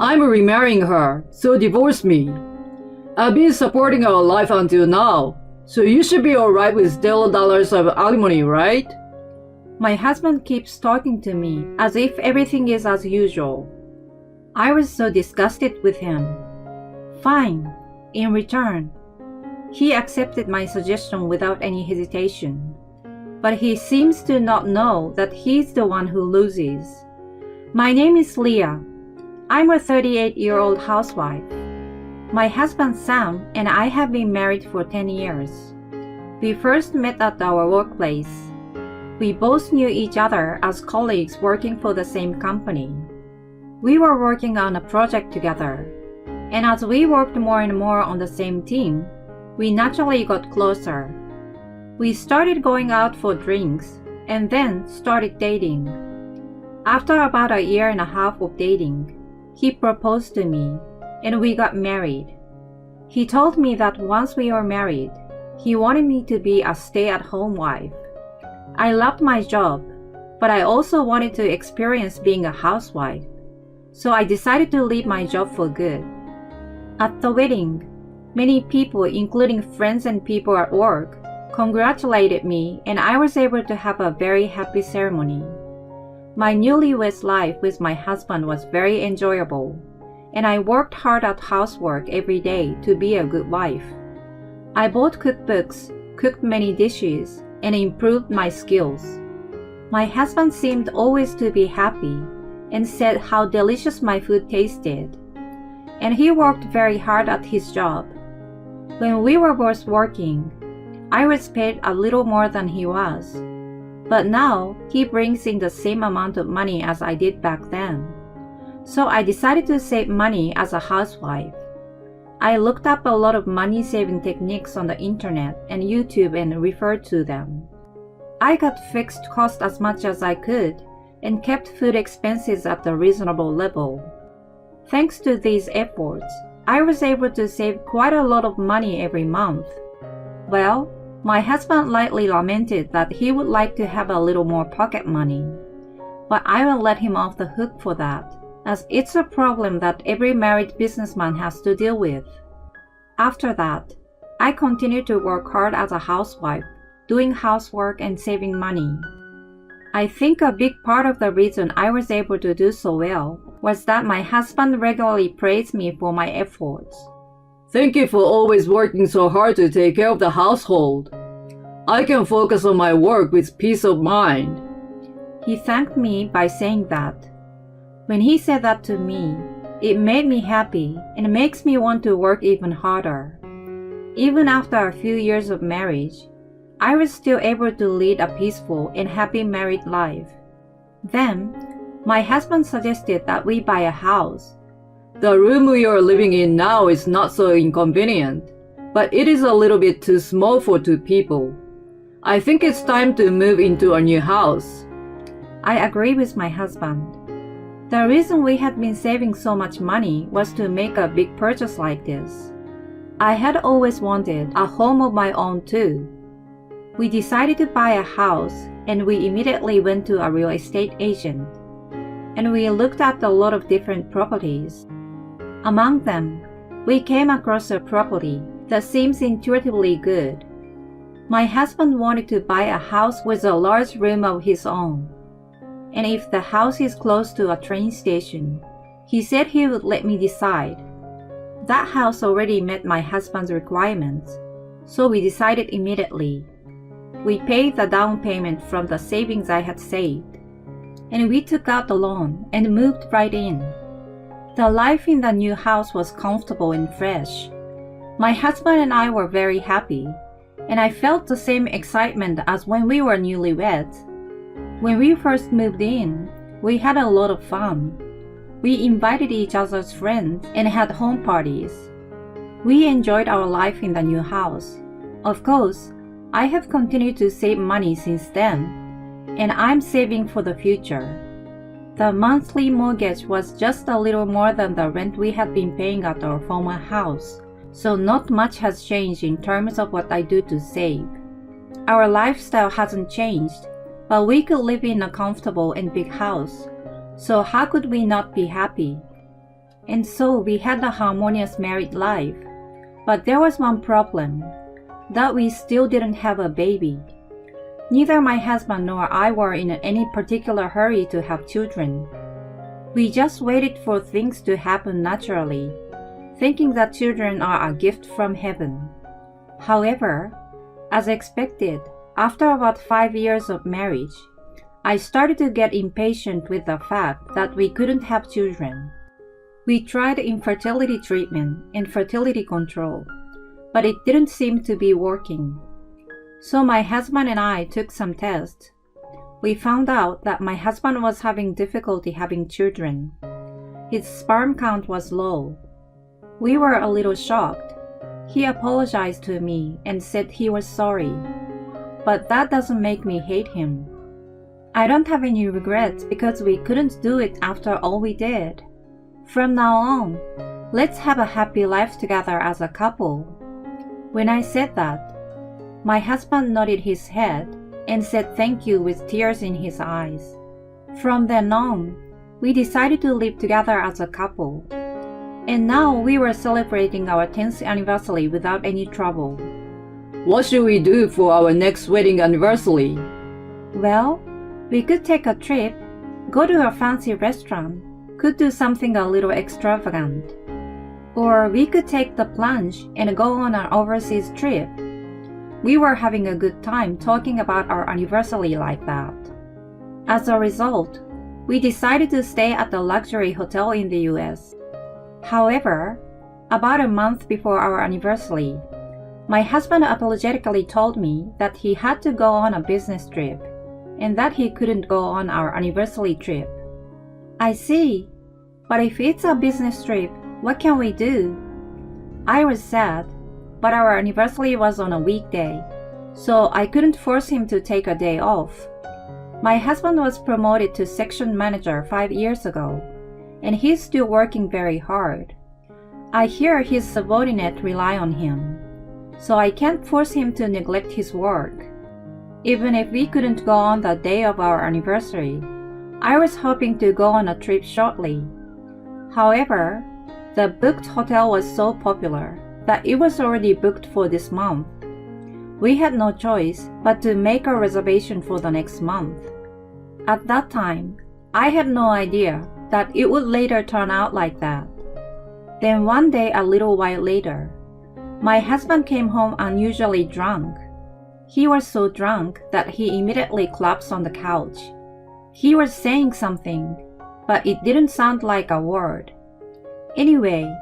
I'm remarrying her, so divorce me. I've been supporting our life until now, so you should be alright with $0 of alimony, right? My husband keeps talking to me as if everything is as usual. I was so disgusted with him. Fine, in return. He accepted my suggestion without any hesitation. But he seems to not know that he's the one who loses. My name is Leah. I'm a 38-year-old housewife. My husband Sam and I have been married for 10 years. We first met at our workplace. We both knew each other as colleagues working for the same company. We were working on a project together, and as we worked more and more on the same team, we naturally got closer. We started going out for drinks and then started dating. After about a year and a half of dating, he proposed to me and we got married. He told me that once we were married, he wanted me to be a stay-at-home wife. I loved my job, but I also wanted to experience being a housewife, so I decided to leave my job for good. At the wedding, many people, including friends and people at work, congratulated me and I was able to have a very happy ceremony. My newlywed life with my husband was very enjoyable, and I worked hard at housework every day to be a good wife. I bought cookbooks, cooked many dishes, and improved my skills. My husband seemed always to be happy and said how delicious my food tasted. And he worked very hard at his job. When we were both working, I was paid a little more than he was. But now he brings in the same amount of money as I did back then. So I decided to save money as a housewife. I looked up a lot of money-saving techniques on the internet and YouTube and referred to them. I got fixed costs as much as I could and kept food expenses at a reasonable level. Thanks to these efforts, I was able to save quite a lot of money every month. Well, my husband lightly lamented that he would like to have a little more pocket money, but I will let him off the hook for that, as it's a problem that every married businessman has to deal with. After that, I continued to work hard as a housewife, doing housework and saving money. I think a big part of the reason I was able to do so well was that my husband regularly praised me for my efforts. Thank you for always working so hard to take care of the household. I can focus on my work with peace of mind. He thanked me by saying that. When he said that to me, it made me happy and makes me want to work even harder. Even after a few years of marriage, I was still able to lead a peaceful and happy married life. Then, my husband suggested that we buy a house. The room we are living in now is not so inconvenient, but it is a little bit too small for two people. I think it's time to move into a new house. I agree with my husband. The reason we had been saving so much money was to make a big purchase like this. I had always wanted a home of my own too. We decided to buy a house and we immediately went to a real estate agent. And we looked at a lot of different properties. Among them, we came across a property that seems intuitively good. My husband wanted to buy a house with a large room of his own. And if the house is close to a train station, he said he would let me decide. That house already met my husband's requirements, so we decided immediately. We paid the down payment from the savings I had saved, and we took out the loan and moved right in. The life in the new house was comfortable and fresh. My husband and I were very happy, and I felt the same excitement as when we were newlyweds. When we first moved in, we had a lot of fun. We invited each other's friends and had home parties. We enjoyed our life in the new house. Of course, I have continued to save money since then, and I'm saving for the future. The monthly mortgage was just a little more than the rent we had been paying at our former house, so not much has changed in terms of what I do to save. Our lifestyle hasn't changed, but we could live in a comfortable and big house, so how could we not be happy? and so we had a harmonious married life. But there was one problem, that we still didn't have a baby. Neither my husband nor I were in any particular hurry to have children. We just waited for things to happen naturally, thinking that children are a gift from heaven. However, as expected, after about 5 years of marriage, I started to get impatient with the fact that we couldn't have children. We tried infertility treatment and fertility control, but it didn't seem to be working. So my husband and I took some tests. We found out that my husband was having difficulty having children. His sperm count was low. We were a little shocked. He apologized to me and said he was sorry. But that doesn't make me hate him. I don't have any regrets because we couldn't do it after all we did. From now on, let's have a happy life together as a couple. When I said that, my husband nodded his head and said thank you with tears in his eyes. From then on, we decided to live together as a couple. And now we were celebrating our 10th anniversary without any trouble. What should we do for our next wedding anniversary? Well, we could take a trip, go to a fancy restaurant, could do something a little extravagant. Or we could take the plunge and go on an overseas trip. We were having a good time talking about our anniversary like that. As a result, we decided to stay at the luxury hotel in the US. However, about a month before our anniversary, my husband apologetically told me that he had to go on a business trip and that he couldn't go on our anniversary trip. I see, but if it's a business trip, what can we do? I was sad, but our anniversary was on a weekday, so I couldn't force him to take a day off. My husband was promoted to section manager 5 years ago, and he's still working very hard. I hear his subordinate rely on him, so I can't force him to neglect his work. Even if we couldn't go on the day of our anniversary, I was hoping to go on a trip shortly. However, the booked hotel was so popular that it was already booked for this month. We had no choice but to make a reservation for the next month. At that time, I had no idea that it would later turn out like that. Then one day a little while later, my husband came home unusually drunk. He was so drunk that he immediately collapsed on the couch. He was saying something, but it didn't sound like a word. Anyway,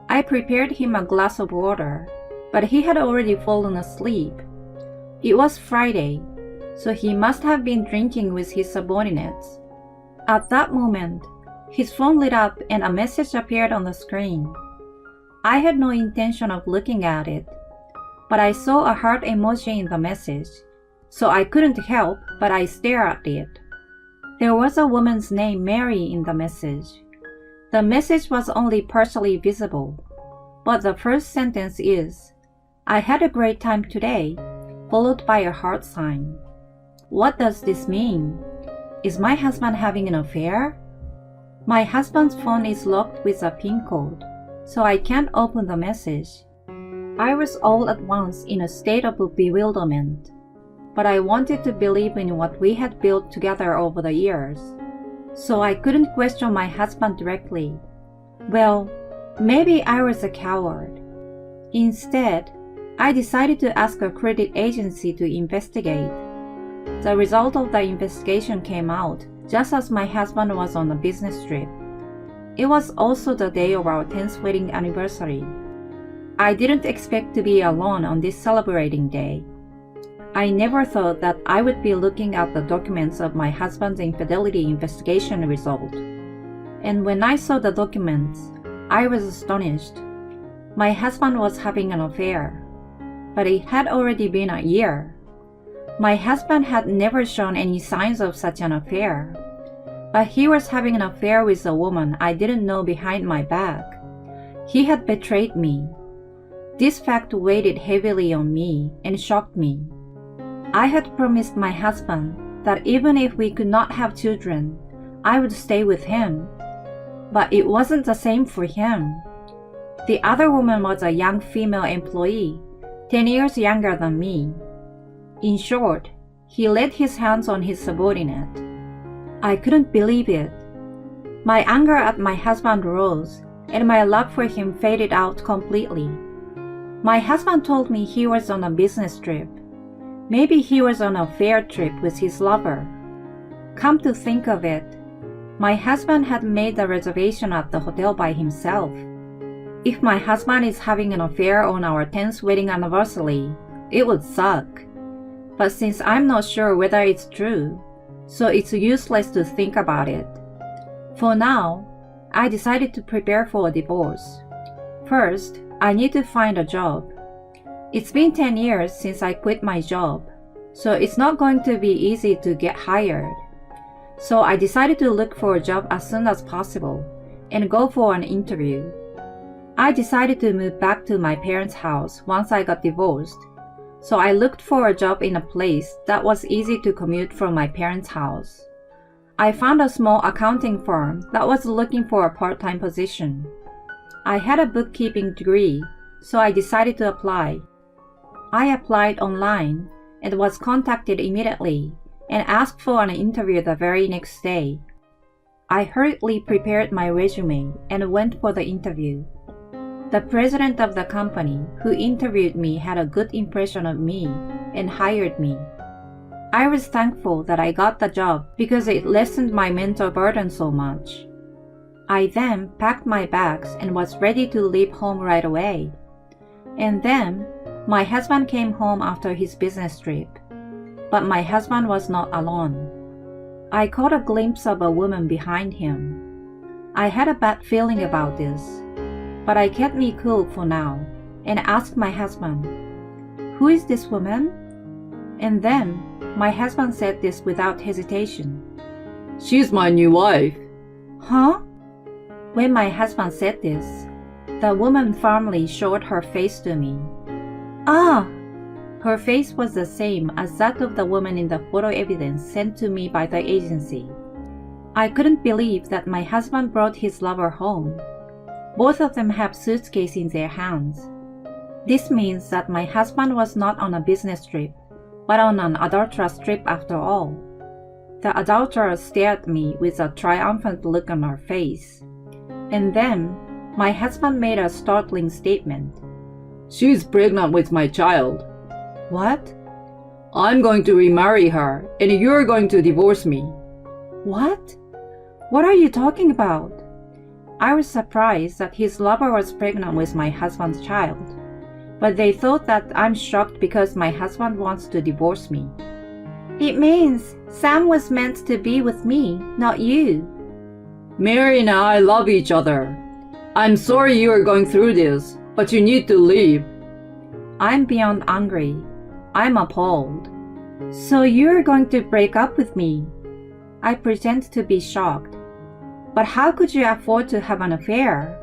I prepared him a glass of water, but he had already fallen asleep. It was Friday, so he must have been drinking with his subordinates. At that moment, his phone lit up and a message appeared on the screen. I had no intention of looking at it, but I saw a heart emoji in the message, so I couldn't help but I stared at it. There was a woman's name Mary in the message. The message was only partially visible, but the first sentence is, "I had a great time today," followed by a heart sign. What does this mean? Is my husband having an affair? My husband's phone is locked with a PIN code, so I can't open the message. I was all at once in a state of bewilderment, but I wanted to believe in what we had built together over the years, so I couldn't question my husband directly. Well, maybe I was a coward. Instead, I decided to ask a credit agency to investigate. The result of the investigation came out just as my husband was on a business trip. It was also the day of our 10th wedding anniversary. I didn't expect to be alone on this celebrating day. I never thought that I would be looking at the documents of my husband's infidelity investigation result. And when I saw the documents, I was astonished. My husband was having an affair, but it had already been a year. My husband had never shown any signs of such an affair, but he was having an affair with a woman I didn't know behind my back. He had betrayed me. This fact weighed heavily on me and shocked me. I had promised my husband that even if we could not have children, I would stay with him. But it wasn't the same for him. The other woman was a young female employee, 10 years younger than me. In short, he laid his hands on his subordinate. I couldn't believe it. My anger at my husband rose, and my love for him faded out completely. My husband told me he was on a business trip. Maybe he was on a fair trip with his lover. Come to think of it, my husband had made the reservation at the hotel by himself. If my husband is having an affair on our 10th wedding anniversary, it would suck. But since I'm not sure whether it's true, so it's useless to think about it. For now, I decided to prepare for a divorce. First, I need to find a job. It's been 10 years since I quit my job, so it's not going to be easy to get hired. So I decided to look for a job as soon as possible and go for an interview. I decided to move back to my parents' house once I got divorced, so I looked for a job in a place that was easy to commute from my parents' house. I found a small accounting firm that was looking for a part-time position. I had a bookkeeping degree, so I decided to apply. I applied online and was contacted immediately and asked for an interview the very next day. I hurriedly prepared my resume and went for the interview. The president of the company who interviewed me had a good impression of me and hired me. I was thankful that I got the job because it lessened my mental burden so much. I then packed my bags and was ready to leave home right away. And then, my husband came home after his business trip. But my husband was not alone. I caught a glimpse of a woman behind him. I had a bad feeling about this, but I kept me cool for now and asked my husband, "Who is this woman?" And then, my husband said this without hesitation. She's my new wife. Huh? When my husband said this, the woman firmly showed her face to me. Ah! Her face was the same as that of the woman in the photo evidence sent to me by the agency. I couldn't believe that my husband brought his lover home. Both of them have suitcases in their hands. This means that my husband was not on a business trip, but on an adulterous trip after all. The adulterer stared at me with a triumphant look on her face. And then, my husband made a startling statement. She's pregnant with my child. What? I'm going to remarry her, and you're going to divorce me. What? What are you talking about? I was surprised that his lover was pregnant with my husband's child, but they thought that I'm shocked because my husband wants to divorce me. It means Sam was meant to be with me, not you. Mary and I love each other. I'm sorry you are going through this, but you need to leave. I'm beyond angry. I'm appalled. So you're going to break up with me? I pretend to be shocked. But how could you afford to have an affair?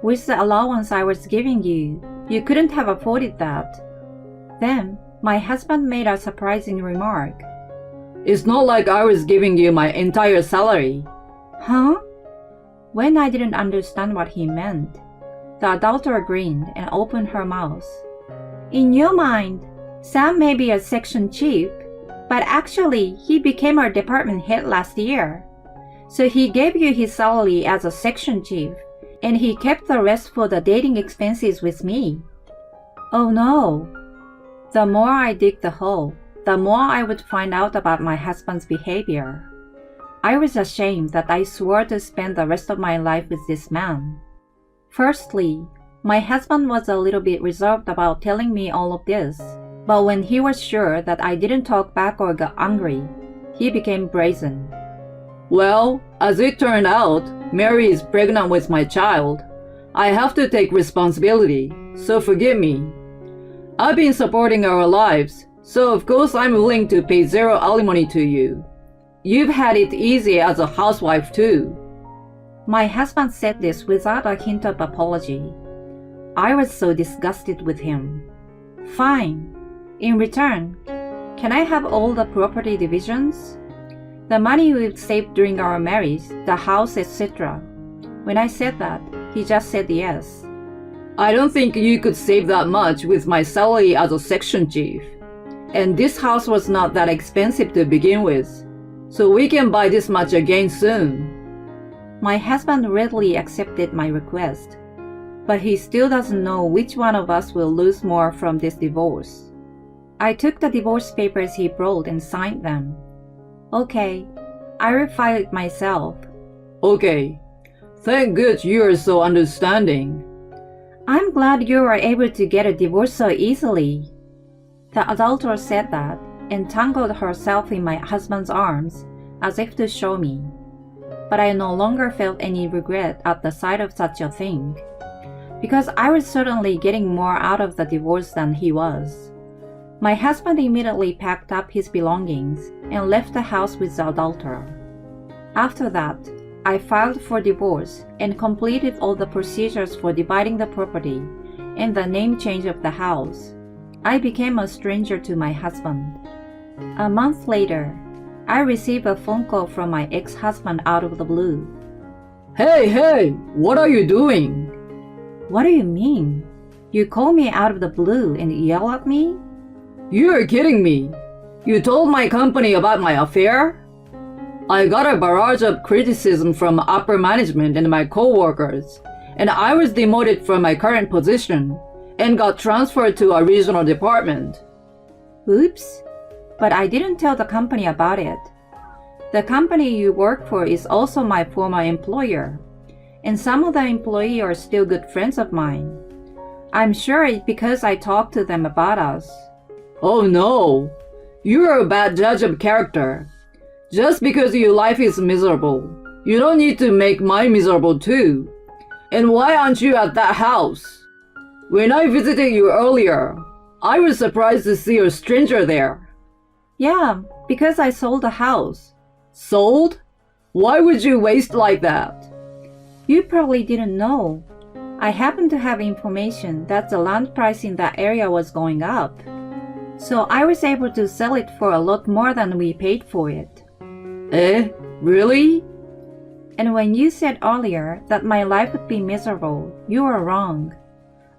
With the allowance I was giving you, you couldn't have afforded that. Then, my husband made a surprising remark. It's not like I was giving you my entire salary. Huh? When I didn't understand what he meant, the adulterer grinned and opened her mouth. In your mind, Sam may be a section chief, but actually he became our department head last year. So he gave you his salary as a section chief, and he kept the rest for the dating expenses with me. Oh no! The more I dig the hole, the more I would find out about my husband's behavior. I was ashamed that I swore to spend the rest of my life with this man. Firstly, my husband was a little bit reserved about telling me all of this, but when he was sure that I didn't talk back or got angry, he became brazen. Well, as it turned out, Mary is pregnant with my child. I have to take responsibility, so forgive me. I've been supporting our lives, so of course I'm willing to pay zero alimony to you. You've had it easy as a housewife too. My husband said this without a hint of apology. I was so disgusted with him. Fine. In return, can I have all the property divisions? The money we've saved during our marriage, the house, etc. When I said that, he just said yes. I don't think you could save that much with my salary as a section chief. And this house was not that expensive to begin with, so we can buy this much again soon. My husband readily accepted my request, but he still doesn't know which one of us will lose more from this divorce. I took the divorce papers he brought and signed them. Okay, I will file it myself. Okay. Thank God you are so understanding. I'm glad you were able to get a divorce so easily. The adulterer said that and tangled herself in my husband's arms as if to show me. But I no longer felt any regret at the sight of such a thing, because I was certainly getting more out of the divorce than he was. My husband immediately packed up his belongings and left the house with the adulterer. After that, I filed for divorce and completed all the procedures for dividing the property and the name change of the house. I became a stranger to my husband. A month later, I received a phone call from my ex-husband out of the blue. Hey, what are you doing? What do you mean? You call me out of the blue and yell at me? You're kidding me. You told my company about my affair? I got a barrage of criticism from upper management and my co-workers, and I was demoted from my current position and got transferred to a regional department. Oops, but I didn't tell the company about it. The company you work for is also my former employer, and some of the employees are still good friends of mine. I'm sure it's because I talked to them about us. Oh no, you're a bad judge of character. Just because your life is miserable, you don't need to make mine miserable too. And why aren't you at that house? When I visited you earlier, I was surprised to see a stranger there. Yeah, because I sold the house. Sold? Why would you waste like that? You probably didn't know. I happened to have information that the land price in that area was going up. So I was able to sell it for a lot more than we paid for it. Eh? Really? And when you said earlier that my life would be miserable, you were wrong.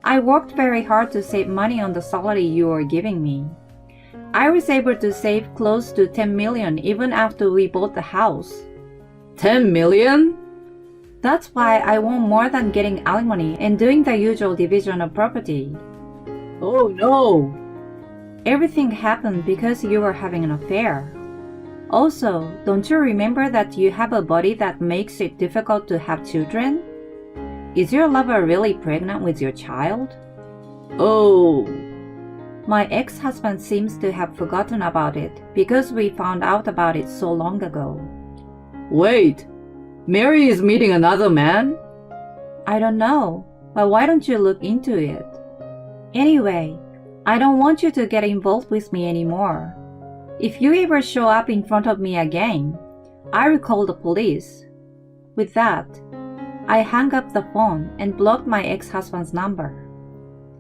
I worked very hard to save money on the salary you were giving me. I was able to save close to 10 million even after we bought the house. 10 million? That's why I want more than getting alimony and doing the usual division of property. Oh no! Everything happened because you were having an affair. Also, don't you remember that you have a body that makes it difficult to have children? Is your lover really pregnant with your child? Oh. My ex-husband seems to have forgotten about it because we found out about it so long ago. Wait, Mary is meeting another man? I don't know, but why don't you look into it? Anyway, I don't want you to get involved with me anymore. If you ever show up in front of me again, I will call the police. With that, I hung up the phone and blocked my ex-husband's number.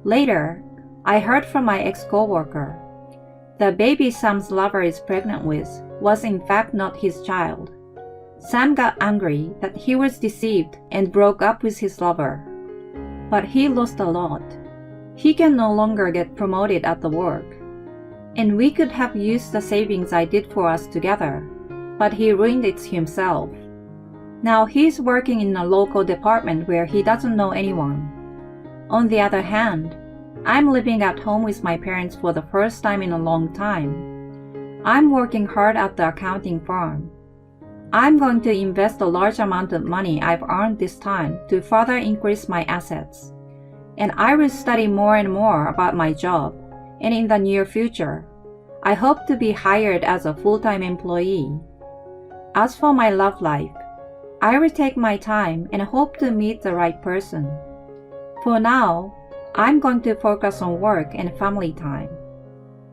Later, I heard from my ex-coworker. The baby Sam's lover is pregnant with was in fact not his child. Sam got angry that he was deceived and broke up with his lover. But he lost a lot. He can no longer get promoted at the work. And we could have used the savings I did for us together, but he ruined it himself. Now he's working in a local department where he doesn't know anyone. On the other hand, I'm living at home with my parents for the first time in a long time. I'm working hard at the accounting firm. I'm going to invest a large amount of money I've earned this time to further increase my assets. And I will study more and more about my job, and in the near future, I hope to be hired as a full-time employee. As for my love life, I will take my time and hope to meet the right person. For now, I'm going to focus on work and family time.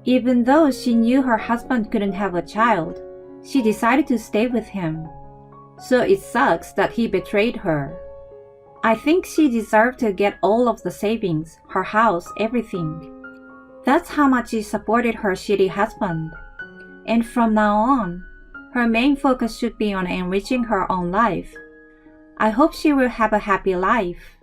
Even though she knew her husband couldn't have a child, she decided to stay with him. So it sucks that he betrayed her. I think she deserved to get all of the savings, her house, everything. That's how much she supported her shitty husband. And from now on, her main focus should be on enriching her own life. I hope she will have a happy life.